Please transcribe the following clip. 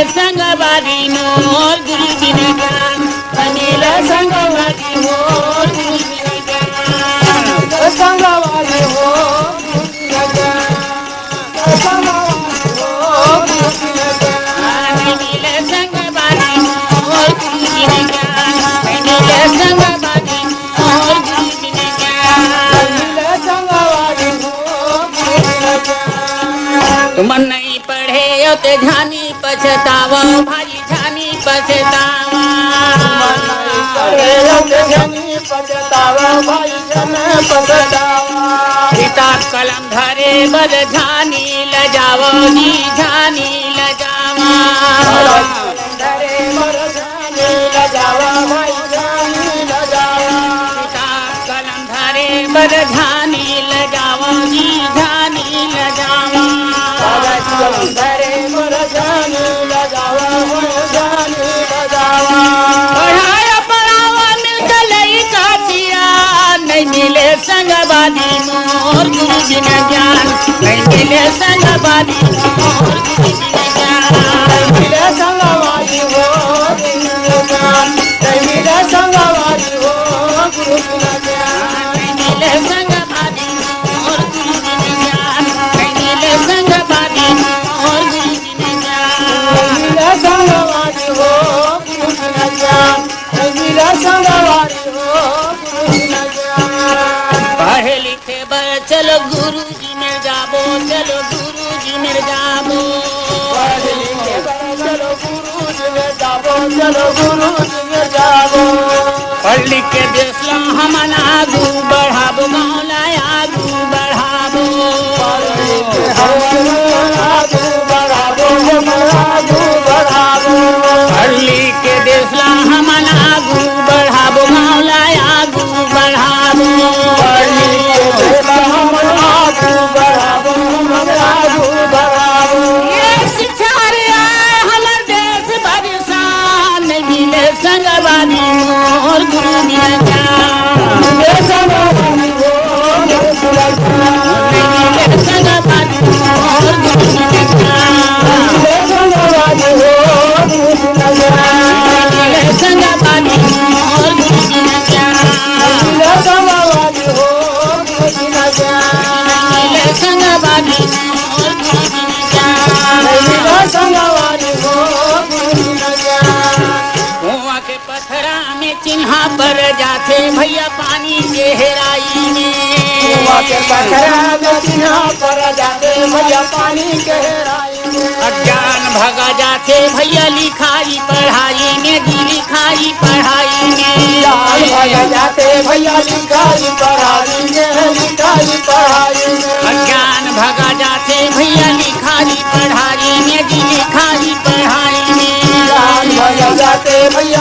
संगवारी मोर गुरु बिन ज्ञान अनिल संगवारी मोर गुरु बिन ज्ञान संगवारी हो अनिल संगवारी मोर गुरु बिन ज्ञान अनिल संगवारी मोर गुरु बिन ज्ञान अनिल संगवारी मोर गुरु बिन ज्ञान तुम नहीं पढ़े हो ते ध्यानी पछतावा भाई ध्यानी पछतावा किताब कलम धरे बल ध्यानी लजावो जी ध्यानी लजावा किताब कलम धरे बल ध्यानी लजावो जी ध्यानी लजावा पढ़ाया पढ़ावा मिलकर लई कातिया नहीं मिले संगवादी मोर गुरु बिन ज्ञान नहीं मिले संगवादी मोर गुरु बिन ज्ञान नहीं मिले संगवादी हो नहीं मिले संगवादी हो गुरु बिन ज्ञान नहीं मिले संगवादी मोर गुरु बिन ज्ञान नहीं मिले संगवादी मोर गुरु बिन ज्ञान नहीं मिले संगवादी हो गुरु बिन ज्ञान नहीं मिले संगवादी हो गुरु बिन ज्ञान पढ़े लिखे बर चलो गुरु जी में जाबो चलो गुरु जी में जाबो पढ़े लिखे बर चलो गुरु जी में जाबो चलो गुरु जी में जाबो पढ़ लिख के देशला हम आगू बढ़ाबो मौला आगू बढ़ाबो पढ़ लिख के आगू बढ़ाबो आगू बढ़ाबो पढ़ लिख के देशला हम आगू बढ़ाबो मौला आगू बढ़ाबो पढ़ लिख के देशला हम आगू बढ़ाबो आगू बढ़ाबो ये शिक्षा रे हमर देश बरसान नहीं मिले संगवादी मोर गुरु बिन ज्ञान मिले संगवादी हो गुरु बिन ज्ञान नहीं मिले संगवादी मोर गुरु बिन ज्ञान मिले संगवादी हो गुरु बिन ज्ञान मिले संगवादी मोर गुरु बिन ज्ञान मिले संगवादी हो गुरु बिन ज्ञान मिले संगवादी मोर गुरु बिन ज्ञान मिले संगवादी हो गुरु बिन ज्ञान कुआं के पत्थरा में चिन्हा पर जाते भैया पानी गहराई में कुआं के पत्थरा में चिन्हा पर जाते भैया पानी गहराई में अज्ञान भगा जाते भैया लिखाई पढ़ाई में दी लिखाई पढ़ाई में ज्ञान भगा जाते भैया लिखाई पढ़ाई में लिखाई पढ़ाई में अज्ञान भगा जाते भैया लिखाई पढ़ाई में दी लिखाई पढ़ाई में ज्ञान भगा जाते भैया